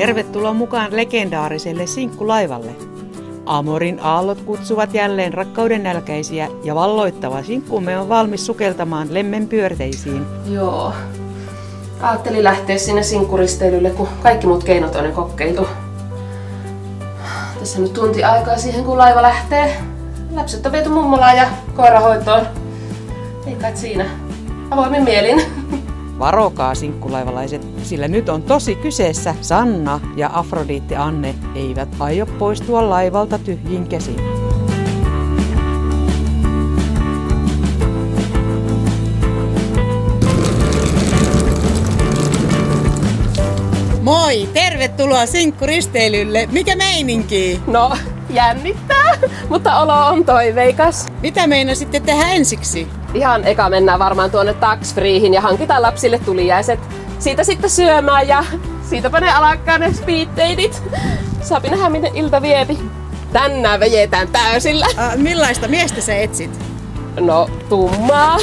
Tervetuloa mukaan legendaariselle sinkkulaivalle. Amorin aallot kutsuvat jälleen rakkauden nälkäisiä ja valloittava sinkkumme on valmis sukeltamaan lemmen pyörteisiin. Joo. Ajattelin lähteä sinne sinkkuristeilylle, kun kaikki muut keinot on jo kokeiltu. Tässä nyt tunti aikaa siihen, kun laiva lähtee. Lapset on viety mummolaan ja koirahoitoon. Ei kai siinä. Avoimin mielin. Varokaa sinkkulaivalaiset, sillä nyt on tosi kyseessä. Sanna ja Afrodiitti Anne eivät aio poistua laivalta tyhjin käsin. Moi! Tervetuloa sinkkuristeilylle. Mikä meininki? No, jännittää, mutta olo on toiveikas. Mitä meinasitte tehdä ensiksi? Ihan eka mennään varmaan tuonne Tax Freehin ja hankitaan lapsille tulijaiset. Siitä sitten syömään ja siitäpä ne alkaa ne speeddateit. Saapi nähdä, miten ilta viepi. Tänään vejetään täysillä. Millaista miestä sä etsit? No, tummaa,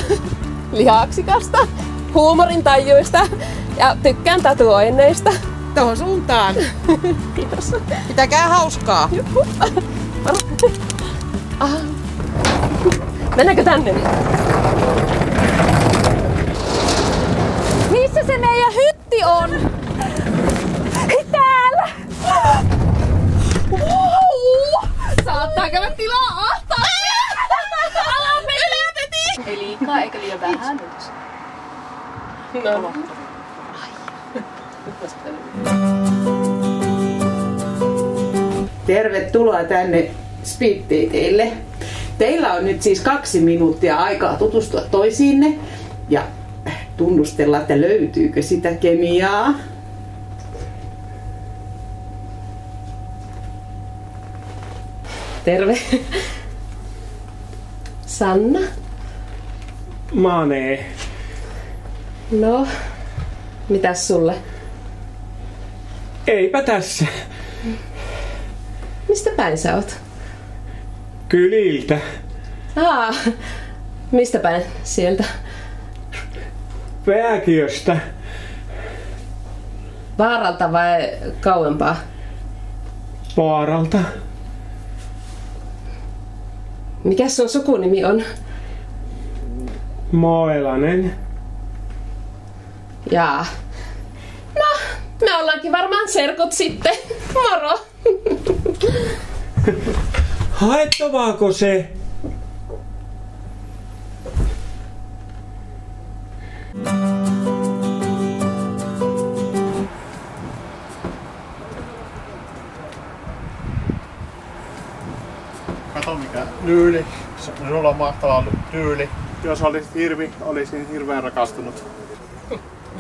lihaksikasta, huumorintajuista ja tykkään tatuoinneista. Tohon suuntaan. Kiitos. Pitäkää hauskaa. Juhu. Mennäänkö tänne? Missä se meidän hytti on? Täällä! Saattaa käydä tilaa ahtaa! Alamme ylitettiin! Ei liikaa eikä liian vähän. No. Tervetuloa tänne speeddateille. Teillä on nyt siis 2 minuuttia aikaa tutustua toisiinne ja tunnustella, että löytyykö sitä kemiaa. Terve. Sanna? Mane. No, mitäs sulle? Eipä tässä. Mistä päin sä oot? Kyliltä. Mistä päin sieltä? Pääkiöstä. Vaaralta vai kauempaa? Vaaralta. Mikäs sun sukunimi on? Moelanen. Jaa. No, me ollaankin varmaan serkut sitten. Moro! Haettavaako se? Kato mikä tyyli. Minulla on mahtava tyyli. Jos olisit hirvi, olisin hirveän rakastunut.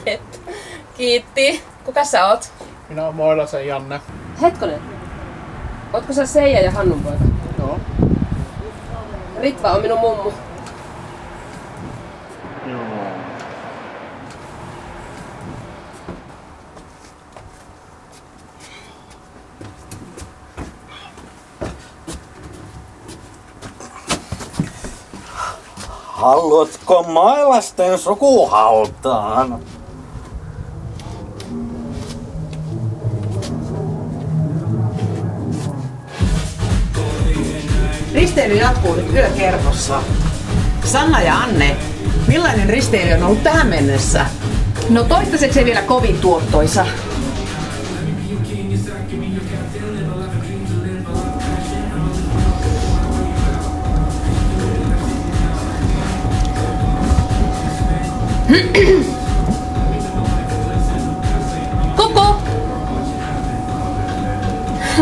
Jet. Kiitti. Kuka sä oot? Minä oon Moilasen Janne. Hetkonen. Ootko sä Seija ja Hannun poika? Joo. Ritva on minun mummu. Joo. Haluatko Moilasten sukuhautaan? Risteily jatkuu nyt yökerhossa. Sanna ja Anne, millainen risteily on ollut tähän mennessä? No toistaiseksi ei vielä kovin tuottoisa. Koko!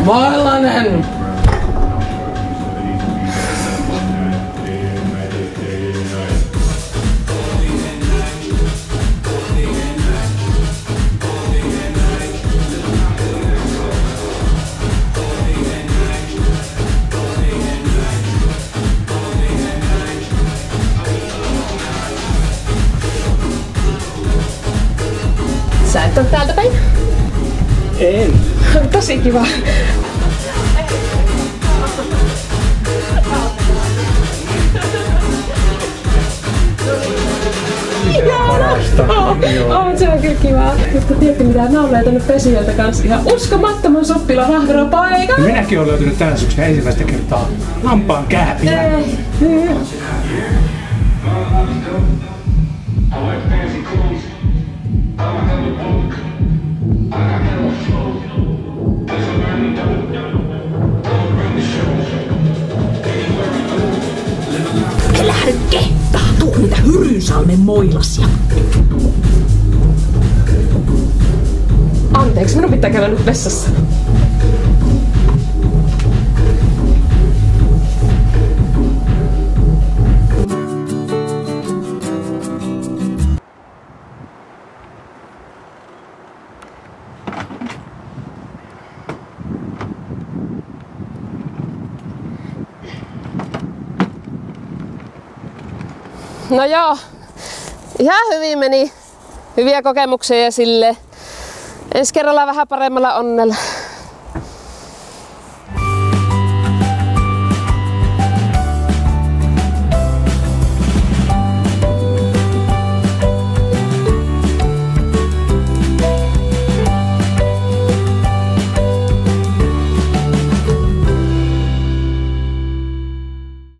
Moilanen! Sä et ole täältä päin? En. Tosi kiva. Parasta. On, se on kyllä kivaa. Mutta tiedätkö mitä, mä oon löytänyt pesijöiltä kanssa ihan uskomattoman soppila vahveropaikan. Minäkin olen löytänyt tänä syksynä ensimmäistä kertaa lampaan kääpiä. Älä kehtaa, tuu niitä Hyrynsalmen moilasia. Anteeksi, minun pitää käydä nyt vessassa. No joo, ihan hyvin meni. Hyviä kokemuksia ja sille ensi kerralla vähän paremmalla onnella.